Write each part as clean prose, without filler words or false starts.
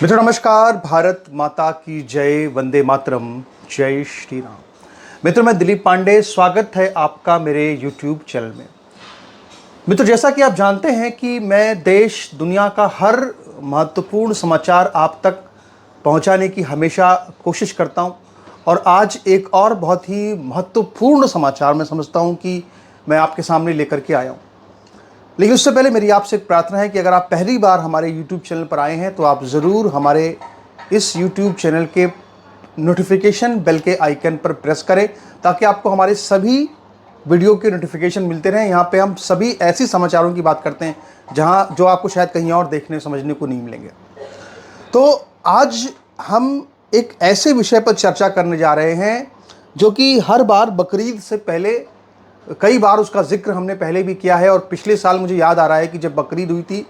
मित्रों नमस्कार। भारत माता की जय, वंदे मातरम, जय श्री राम। मित्रों मैं दिलीप पांडे, स्वागत है आपका मेरे YouTube चैनल में। मित्रों जैसा कि आप जानते हैं कि मैं देश दुनिया का हर महत्वपूर्ण समाचार आप तक पहुंचाने की हमेशा कोशिश करता हूं और आज एक और बहुत ही महत्वपूर्ण समाचार मैं समझता हूं कि मैं आपके सामने लेकर के आया हूं। लेकिन उससे पहले मेरी आपसे एक प्रार्थना है कि अगर आप पहली बार हमारे YouTube चैनल पर आए हैं तो आप ज़रूर हमारे इस YouTube चैनल के नोटिफिकेशन बेल के आइकन पर प्रेस करें ताकि आपको हमारे सभी वीडियो के नोटिफिकेशन मिलते रहें। यहाँ पे हम सभी ऐसी समाचारों की बात करते हैं जो आपको शायद कहीं और देखने समझने को नहीं मिलेंगे। तो आज हम एक ऐसे विषय पर चर्चा करने जा रहे हैं जो कि हर बार बकरीद से पहले कई बार उसका जिक्र हमने पहले भी किया है और पिछले साल मुझे याद आ रहा है कि जब बकरीद हुई थी,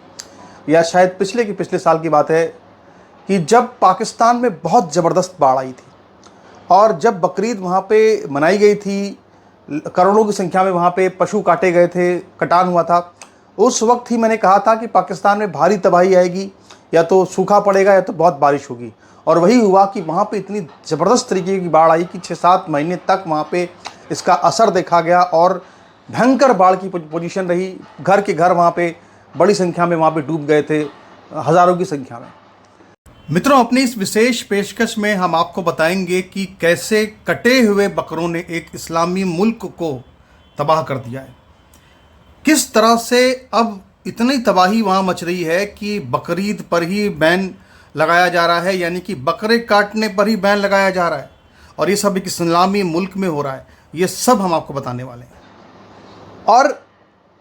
या शायद पिछले साल की बात है, कि जब पाकिस्तान में बहुत ज़बरदस्त बाढ़ आई थी और जब बकरीद वहाँ पे मनाई गई थी, करोड़ों की संख्या में वहाँ पे पशु काटे गए थे, कटान हुआ था। उस वक्त ही मैंने कहा था कि पाकिस्तान में भारी तबाही आएगी, या तो सूखा पड़ेगा या तो बहुत बारिश होगी। और वही हुआ कि वहाँ पे इतनी ज़बरदस्त तरीके की बाढ़ आई कि 6-7 महीने तक वहाँ पे इसका असर देखा गया और भयंकर बाढ़ की पोजीशन रही। घर के घर वहाँ पे बड़ी संख्या में वहाँ पे डूब गए थे, हज़ारों की संख्या में। मित्रों अपनी इस विशेष पेशकश में हम आपको बताएंगे कि कैसे कटे हुए बकरों ने एक इस्लामी मुल्क को तबाह कर दिया है। किस तरह से अब इतनी तबाही वहाँ मच रही है कि बकरीद पर ही बैन लगाया जा रहा है, यानी कि बकरे काटने पर ही बैन लगाया जा रहा है, और ये सब एक इस्लामी मुल्क में हो रहा है। ये सब हम आपको बताने वाले हैं। और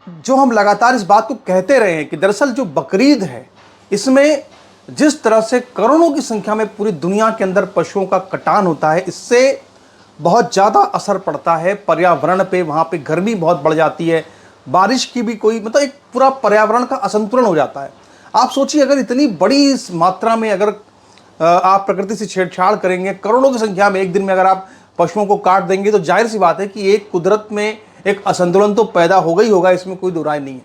जो हम लगातार इस बात को कहते रहे हैं कि दरअसल जो बकरीद है, इसमें जिस तरह से करोड़ों की संख्या में पूरी दुनिया के अंदर पशुओं का कटान होता है, इससे बहुत ज़्यादा असर पड़ता है पर्यावरण पे। वहाँ पे गर्मी बहुत बढ़ जाती है, बारिश की भी कोई मतलब एक पूरा पर्यावरण का असंतुलन हो जाता है। आप सोचिए, अगर इतनी बड़ी मात्रा में अगर आप प्रकृति से छेड़छाड़ करेंगे, करोड़ों की संख्या में एक दिन में अगर आप पशुओं को काट देंगे, तो जाहिर सी बात है कि एक कुदरत में एक असंतुलन तो पैदा होगा ही होगा, इसमें कोई दो राय नहीं है।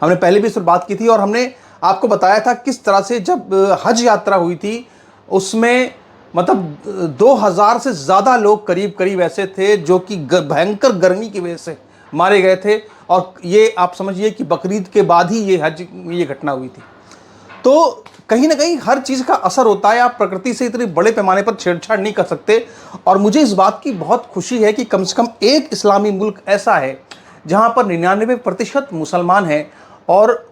हमने पहले भी इस पर बात की थी और हमने आपको बताया था किस तरह से जब हज यात्रा हुई थी, उसमें मतलब 2000 से ज़्यादा लोग करीब ऐसे थे जो कि भयंकर गर्मी की वजह से मारे गए थे। और ये आप समझिए कि बकरीद के बाद ही ये घटना हुई थी। तो कहीं ना कहीं हर चीज़ का असर होता है। आप प्रकृति से इतने बड़े पैमाने पर छेड़छाड़ नहीं कर सकते। और मुझे इस बात की बहुत खुशी है कि कम से कम एक इस्लामी मुल्क ऐसा है जहां पर 99% मुसलमान हैं, और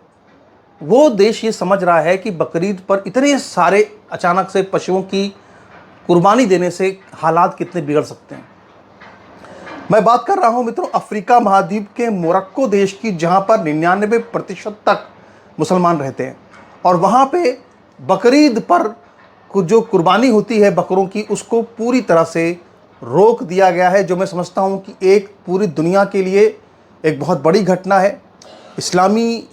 वो देश ये समझ रहा है कि बकरीद पर इतने सारे अचानक से पशुओं की कुर्बानी देने से हालात कितने बिगड़ सकते हैं। मैं बात कर रहा हूं मित्रों अफ्रीका महाद्वीप के मोरक्को देश की, जहां पर 99% तक मुसलमान रहते हैं। और वहाँ पे बकरीद पर जो कुर्बानी होती है बकरों की, उसको पूरी तरह से रोक दिया गया है, जो मैं समझता हूँ कि एक पूरी दुनिया के लिए एक बहुत बड़ी घटना है। इस्लामी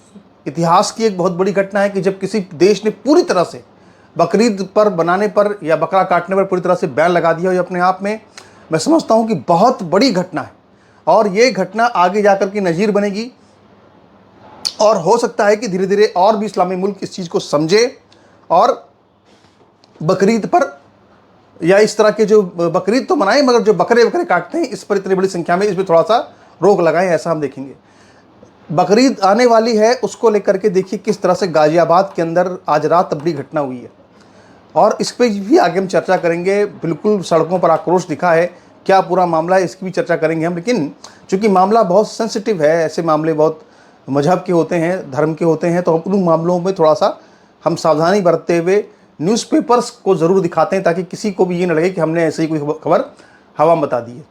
इतिहास की एक बहुत बड़ी घटना है कि जब किसी देश ने पूरी तरह से बकरीद पर बनाने पर या बकरा काटने पर पूरी तरह से बैन लगा दिया हो। ये अपने आप में मैं समझता हूँ कि बहुत बड़ी घटना है, और ये घटना आगे जाकर की नज़ीर बनेगी। और हो सकता है कि धीरे धीरे और भी इस्लामी मुल्क इस चीज़ को समझे और बकरीद पर या इस तरह के जो बकरीद तो मनाएं, मगर जो बकरे काटते हैं इस पर इतनी बड़ी संख्या में इस पर थोड़ा सा रोक लगाएं, ऐसा हम देखेंगे। बकरीद आने वाली है, उसको लेकर के देखिए किस तरह से गाजियाबाद के अंदर आज रात बड़ी घटना हुई है, और इस पर भी आगे हम चर्चा करेंगे। बिल्कुल सड़कों पर आक्रोश दिखा है, क्या पूरा मामला है इसकी भी चर्चा करेंगे हम। लेकिन चूँकि मामला बहुत सेंसिटिव है, ऐसे मामले बहुत मजहब के होते हैं, धर्म के होते हैं, तो हम उन मामलों में थोड़ा सा हम सावधानी बरतते हुए न्यूज़पेपर्स को ज़रूर दिखाते हैं, ताकि किसी को भी ये न लगे कि हमने ऐसे ही कोई खबर हवा में बता दी है।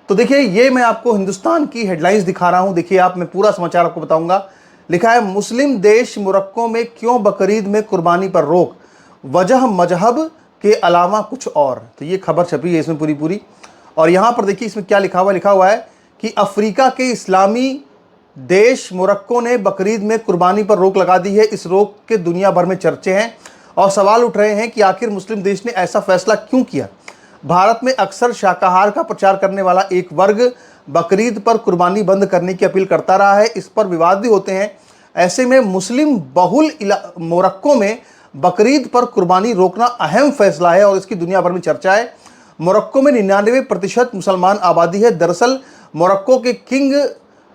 तो देखिए, ये मैं आपको हिंदुस्तान की हेडलाइंस दिखा रहा हूँ। देखिए आप, मैं पूरा समाचार आपको बताऊंगा। लिखा है, मुस्लिम देश मोरक्को में क्यों बकरीद में कुर्बानी पर रोक, वजह मजहब के अलावा कुछ और। तो ये खबर छपी है इसमें पूरी। और यहाँ पर देखिए इसमें क्या लिखा हुआ है कि अफ्रीका के इस्लामी देश मोरक्को ने बकरीद में कुर्बानी पर रोक लगा दी है। इस रोक के दुनिया भर में चर्चे हैं और सवाल उठ रहे हैं कि आखिर मुस्लिम देश ने ऐसा फैसला क्यों किया। भारत में अक्सर शाकाहार का प्रचार करने वाला एक वर्ग बकरीद पर कुर्बानी बंद करने की अपील करता रहा है। इस पर विवाद भी होते हैं। ऐसे में मुस्लिम बहुल मोरक्को में बकरीद पर कुर्बानी रोकना अहम फैसला है और इसकी दुनिया भर में चर्चा है। मोरक्को में 99% मुसलमान आबादी है। दरअसल मोरक्को के किंग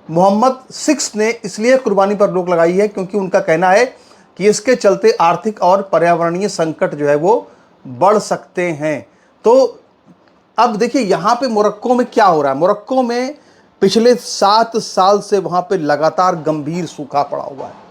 मोहम्मद VI ने इसलिए कुर्बानी पर रोक लगाई है क्योंकि उनका कहना है कि इसके चलते आर्थिक और पर्यावरणीय संकट जो है वो बढ़ सकते हैं। तो अब देखिए यहाँ पे मोरक्को में क्या हो रहा है। मोरक्को में पिछले 7 साल से वहाँ पे लगातार गंभीर सूखा पड़ा हुआ है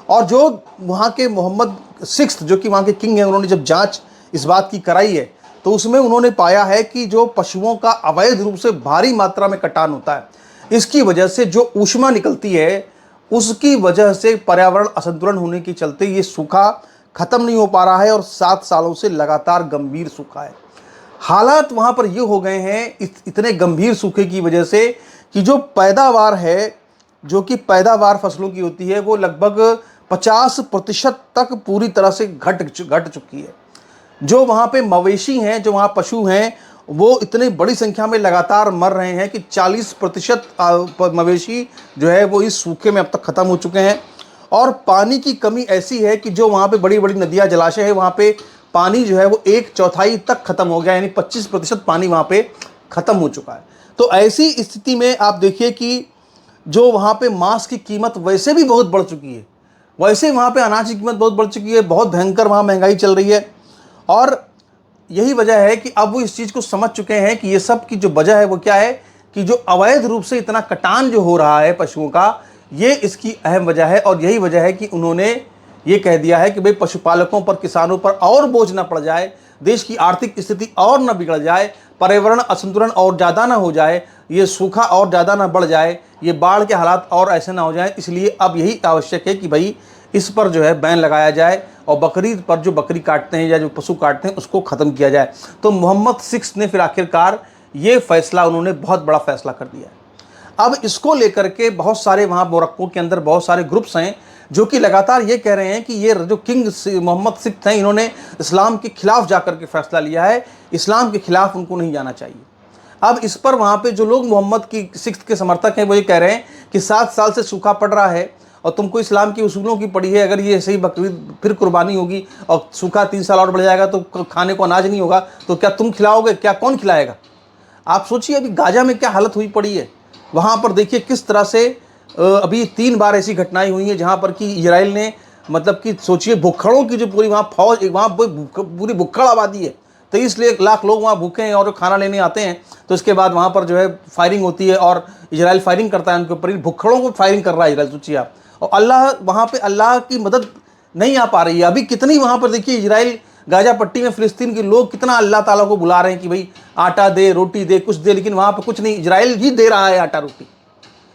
और जो वहाँ के मोहम्मद VI जो कि वहाँ के किंग हैं, उन्होंने जब जांच इस बात की कराई है तो उसमें उन्होंने पाया है कि जो पशुओं का अवैध रूप से भारी मात्रा में कटान होता है, इसकी वजह से जो ऊष्मा निकलती है उसकी वजह से पर्यावरण असंतुलन होने के चलते ये सूखा खत्म नहीं हो पा रहा है और 7 सालों से लगातार गंभीर सूखा है। हालात वहाँ पर ये हो गए हैं इतने गंभीर सूखे की वजह से कि जो पैदावार है, जो कि पैदावार फसलों की होती है, वो लगभग 50% तक पूरी तरह से घट चुकी है। जो वहाँ पे मवेशी हैं, जो वहाँ पशु हैं, वो इतने बड़ी संख्या में लगातार मर रहे हैं कि 40% मवेशी जो है वो इस सूखे में अब तक ख़त्म हो चुके हैं। और पानी की कमी ऐसी है कि जो वहाँ पे बड़ी बड़ी नदियाँ, जलाशय है, वहाँ पे पानी जो है वो 1/4 तक ख़त्म हो गया, यानी 25% पानी वहाँ पे ख़त्म हो चुका है। तो ऐसी स्थिति में आप देखिए कि जो वहाँ पे मांस की कीमत वैसे भी बहुत बढ़ चुकी है, वैसे वहाँ पे अनाज की कीमत बहुत बढ़ चुकी है, बहुत भयंकर वहाँ महंगाई चल रही है। और यही वजह है कि अब वो इस चीज़ को समझ चुके हैं कि ये सब की जो वजह है वो क्या है कि जो अवैध रूप से इतना कटान जो हो रहा है पशुओं का, ये इसकी अहम वजह है। और यही वजह है कि उन्होंने ये कह दिया है कि भाई पशुपालकों पर, किसानों पर और बोझ ना पड़ जाए, देश की आर्थिक स्थिति और ना बिगड़ जाए, पर्यावरण असंतुलन और ज़्यादा ना हो जाए, ये सूखा और ज़्यादा ना बढ़ जाए, ये बाढ़ के हालात और ऐसे ना हो जाए। इसलिए अब यही आवश्यक है कि भाई इस पर जो है बैन लगाया जाए और बकरीद पर जो बकरी काटते हैं या जो पशु काटते हैं उसको ख़त्म किया जाए। तो मोहम्मद VI ने फिर आखिरकार ये फैसला, उन्होंने बहुत बड़ा फैसला कर दिया है। अब इसको लेकर के बहुत सारे वहाँ मोरक्को के अंदर बहुत सारे ग्रुप्स हैं जो कि लगातार ये कह रहे हैं कि ये जो किंग मोहम्मद VI हैं, इन्होंने इस्लाम के खिलाफ जाकर के फैसला लिया है, इस्लाम के खिलाफ उनको नहीं जाना चाहिए। अब इस पर वहाँ पे जो लोग मोहम्मद की VI के समर्थक हैं वो ये कह रहे हैं कि 7 साल से सूखा पड़ रहा है और तुमको इस्लाम के उसूलों की पड़ी है, अगर ये सही बकरीद फिर कुर्बानी होगी और सूखा 3 साल और बढ़ जाएगा तो खाने को अनाज नहीं होगा, तो क्या तुम खिलाओगे? क्या कौन खिलाएगा? आप सोचिए अभी गाजा में क्या हालत हुई पड़ी है। वहाँ पर देखिए किस तरह से अभी 3 बार ऐसी घटनाएं हुई हैं जहाँ पर कि इजराइल ने, मतलब कि सोचिए भुक्खड़ों की जो पूरी वहाँ फौज, वहाँ पूरी भुक्खड़ आबादी है, 23 लाख लोग वहाँ भूखे हैं और खाना लेने आते हैं, तो इसके बाद वहाँ पर जो है फायरिंग होती है और इजराइल फायरिंग करता है उनके ऊपर, भुक्खड़ों को फायरिंग कर रहा है इजराइल, सोचिए आप। और अल्लाह, वहाँ पे अल्लाह की मदद नहीं आ पा रही है। अभी कितनी वहाँ पर देखिए इजराइल, गाजा पट्टी में फ़िलिस्तीन के लोग कितना अल्लाह ताला को बुला रहे हैं कि भाई आटा दे, रोटी दे, कुछ दे, लेकिन वहाँ पे कुछ नहीं। इजराइल ही दे रहा है आटा रोटी,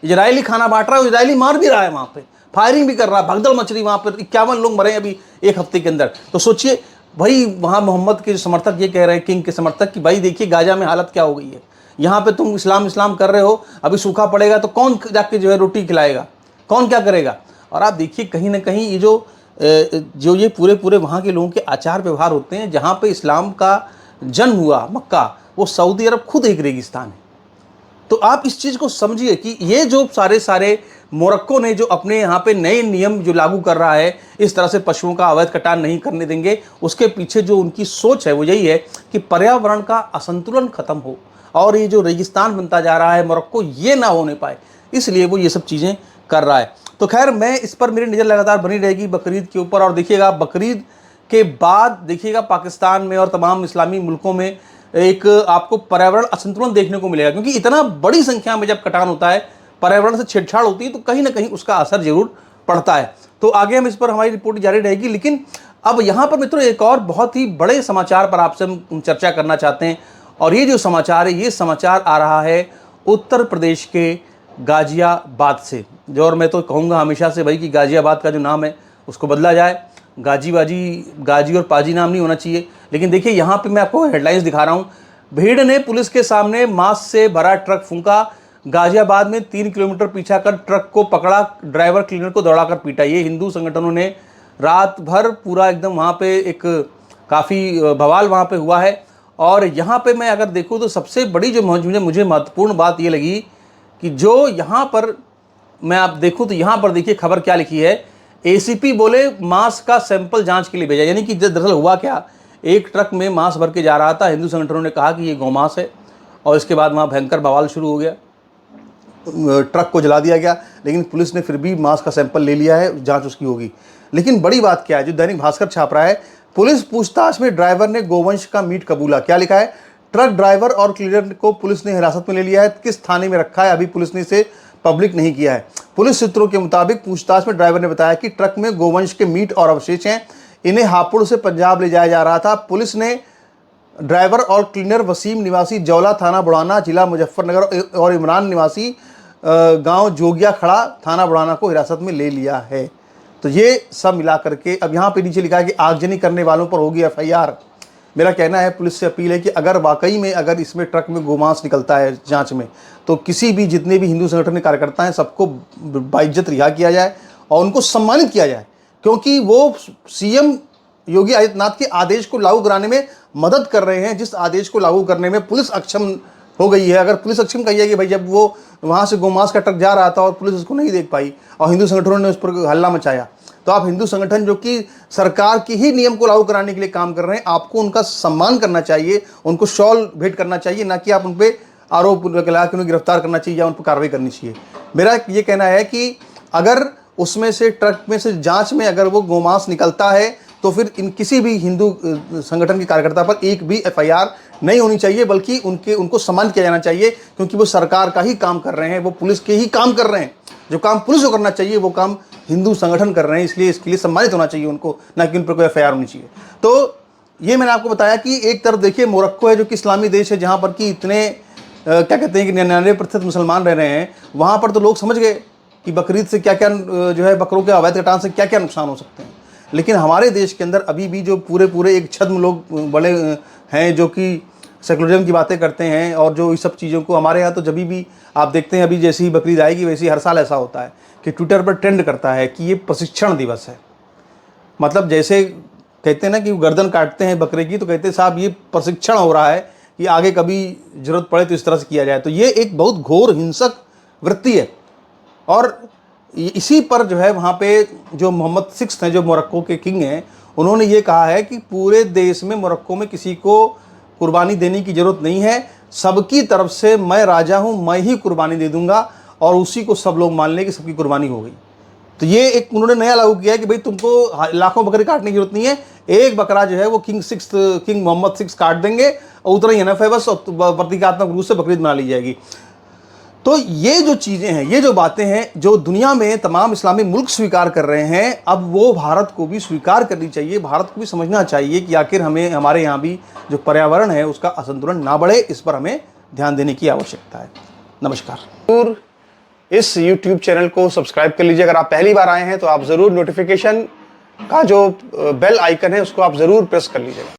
इजराइल ही खाना बांट रहा है, इजराइल ही मार भी रहा है, वहाँ पे फायरिंग भी कर रहा है, भगदड़ मच रही। वहाँ पर 51 लोग मरे अभी 1 हफ्ते के अंदर। तो सोचिए भाई, वहाँ मोहम्मद के जो समर्थक ये कह रहे हैं, किंग के समर्थक, कि भाई देखिए गाजा में हालत क्या हो गई है, यहाँ पे तुम इस्लाम कर रहे हो, अभी सूखा पड़ेगा तो कौन जाके जो है रोटी खिलाएगा, कौन क्या करेगा। और आप देखिए कहीं ना कहीं ये जो ये पूरे वहाँ के लोगों के आचार व्यवहार होते हैं, जहाँ पे इस्लाम का जन्म हुआ मक्का, वो सऊदी अरब खुद एक रेगिस्तान है। तो आप इस चीज़ को समझिए कि ये जो सारे मोरक्को ने जो अपने यहाँ पे नए नियम जो लागू कर रहा है, इस तरह से पशुओं का अवैध कटान नहीं करने देंगे, उसके पीछे जो उनकी सोच है वो यही है कि पर्यावरण का असंतुलन खत्म हो और ये जो रेगिस्तान बनता जा रहा है मोरक्को, ये ना होने पाए, इसलिए वो ये सब चीज़ें कर रहा है। तो खैर, मैं इस पर मेरी नज़र लगातार बनी रहेगी बकरीद के ऊपर। और देखिएगा बकरीद के बाद देखिएगा पाकिस्तान में और तमाम इस्लामी मुल्कों में एक आपको पर्यावरण असंतुलन देखने को मिलेगा, क्योंकि इतना बड़ी संख्या में जब कटान होता है, पर्यावरण से छेड़छाड़ होती है, तो कहीं ना कहीं उसका असर जरूर पड़ता है। तो आगे हम इस पर हमारी रिपोर्ट जारी रहेगी। लेकिन अब यहाँ पर मित्रों एक और बहुत ही बड़े समाचार पर आपसे हम चर्चा करना चाहते हैं, और ये जो समाचार है, ये समाचार आ रहा है उत्तर प्रदेश के गाजियाबाद से। जो, और मैं तो कहूँगा हमेशा से भाई कि गाजियाबाद का जो नाम है उसको बदला जाए, गाजी और पाजी नाम नहीं होना चाहिए। लेकिन देखिए यहाँ पे मैं आपको हेडलाइंस दिखा रहा हूँ। भीड़ ने पुलिस के सामने मांस से भरा ट्रक फूंका, गाजियाबाद में 3 किलोमीटर पीछा कर ट्रक को पकड़ा, ड्राइवर क्लीनर को दौड़ाकर पीटा। ये हिंदू संगठनों ने रात भर पूरा एकदम वहाँ पे एक काफ़ी बवाल वहाँ पे हुआ है। और यहाँ पे मैं अगर देखूँ तो सबसे बड़ी जो मुझे महत्वपूर्ण बात ये लगी कि जो यहाँ पर मैं आप देखूँ तो यहाँ पर देखिए खबर क्या लिखी है एसीपी बोले मांस का सैंपल जांच के लिए भेजा, यानी कि दरअसल हुआ क्या, एक ट्रक में मांस भर के जा रहा था, हिंदू संगठनों ने कहा कि ये गौमांस है, और इसके बाद वहाँ भयंकर बवाल शुरू हो गया, ट्रक को जला दिया गया, लेकिन पुलिस ने फिर भी मांस का सैंपल ले लिया है, जांच उसकी होगी। लेकिन बड़ी बात क्या है, जो दैनिक भास्कर छाप रहा है, पुलिस पूछताछ में ड्राइवर ने गोवंश का मीट कबूला। क्या लिखा है, ट्रक ड्राइवर और क्लीनर को पुलिस ने हिरासत में ले लिया है, किस थाने में रखा है अभी पुलिस ने इसे पब्लिक नहीं किया है। पुलिस सूत्रों के मुताबिक पूछताछ में ड्राइवर ने बताया कि ट्रक में गोवंश के मीट और अवशेष हैं, इन्हें हापुड़ से पंजाब ले जाया जा रहा था। पुलिस ने ड्राइवर और क्लीनर वसीम निवासी जौला थाना बुढ़ाना जिला मुजफ्फरनगर और इमरान निवासी गांव जोगिया खड़ा थाना बुढ़ाना को हिरासत में ले लिया है। तो ये सब मिला करके अब यहाँ पे नीचे लिखा है कि आगजनी करने वालों पर होगी एफआईआर। मेरा कहना है, पुलिस से अपील है कि अगर वाकई में अगर इसमें ट्रक में गोमांस निकलता है जांच में, तो किसी भी जितने भी हिंदू संगठन के कार्यकर्ता हैं सबको बाइज्जत रिहा किया जाए और उनको सम्मानित किया जाए, क्योंकि वो सीएम योगी आदित्यनाथ के आदेश को लागू कराने में मदद कर रहे हैं, जिस आदेश को लागू करने में पुलिस अक्षम हो गई है। अगर पुलिस अक्षम कही है कि भाई जब वो वहाँ से गोमांस का ट्रक जा रहा था और पुलिस उसको नहीं देख पाई और हिंदू संगठनों ने उस पर हल्ला मचाया, तो आप हिंदू संगठन जो कि सरकार की ही नियम को लागू कराने के लिए काम कर रहे हैं, आपको उनका सम्मान करना चाहिए, उनको शॉल भेंट करना चाहिए, ना कि आप उन पर आरोप लगा के उन्हें गिरफ्तार करना चाहिए या उन पर कार्रवाई करनी चाहिए। मेरा ये कहना है कि अगर उसमें से ट्रक में से जांच में अगर वो गोमांस निकलता है तो फिर इन किसी भी हिंदू संगठन के कार्यकर्ता पर एक भी एफआईआर नहीं होनी चाहिए, बल्कि उनको सम्मानित किया जाना चाहिए, क्योंकि वो सरकार का ही काम कर रहे हैं, वो पुलिस के ही काम कर रहे हैं। जो काम पुलिस को करना चाहिए वो काम हिंदू संगठन कर रहे हैं, इसलिए इसके लिए सम्मानित होना चाहिए उनको, ना कि उन पर कोई एफआईआर होनी चाहिए। तो ये मैंने आपको बताया कि एक तरफ देखिए मोरक्को है जो कि इस्लामी देश है, जहाँ पर कि इतने क्या कहते हैं कि 99% मुसलमान रह रहे हैं। वहाँ पर तो लोग समझ गए कि बकरीद से क्या क्या जो है बकरों के अवैध कटान से क्या क्या नुकसान हो सकते हैं। लेकिन हमारे देश के अंदर अभी भी जो पूरे एक छद्म लोग बड़े हैं जो कि सेकुलरिज्म की बातें करते हैं, और जो इस सब चीज़ों को हमारे यहाँ तो जब भी आप देखते हैं, अभी जैसी ही बकरीद आएगी वैसे ही हर साल ऐसा होता है कि ट्विटर पर ट्रेंड करता है कि ये प्रशिक्षण दिवस है। मतलब जैसे कहते हैं ना कि गर्दन काटते हैं बकरे की, तो कहते हैं साहब ये प्रशिक्षण हो रहा है कि आगे कभी ज़रूरत पड़े तो इस तरह से किया जाए। तो ये एक बहुत घोर हिंसक वृत्ति है, और इसी पर जो है वहाँ पे जो मोहम्मद सिक्स हैं, जो मोरक्को के किंग हैं, उन्होंने ये कहा है कि पूरे देश में मोरक्को में किसी को कुर्बानी देने की ज़रूरत नहीं है, सबकी तरफ से मैं राजा हूँ, मैं ही कुर्बानी दे दूंगा, और उसी को सब लोग मान लें कि सबकी कुर्बानी हो गई। तो ये एक उन्होंने नया लागू किया है कि भाई तुमको लाखों बकरे काटने की जरूरत नहीं है, एक बकरा जो है वो किंग मोहम्मद सिक्स काट देंगे और उतना ही इनफ है बस, और प्रतीकात्मक रूप से बकरीद बना ली जाएगी। तो ये जो चीज़ें हैं, ये जो बातें हैं जो दुनिया में तमाम इस्लामी मुल्क स्वीकार कर रहे हैं, अब वो भारत को भी स्वीकार करनी चाहिए। भारत को भी समझना चाहिए कि आखिर हमें हमारे यहाँ भी जो पर्यावरण है उसका असंतुलन ना बढ़े, इस पर हमें ध्यान देने की आवश्यकता है। नमस्कार। इस YouTube चैनल को सब्सक्राइब कर लीजिए। अगर आप पहली बार आए हैं तो आप ज़रूर नोटिफिकेशन का जो बेल आइकन है उसको आप ज़रूर प्रेस कर लीजिएगा।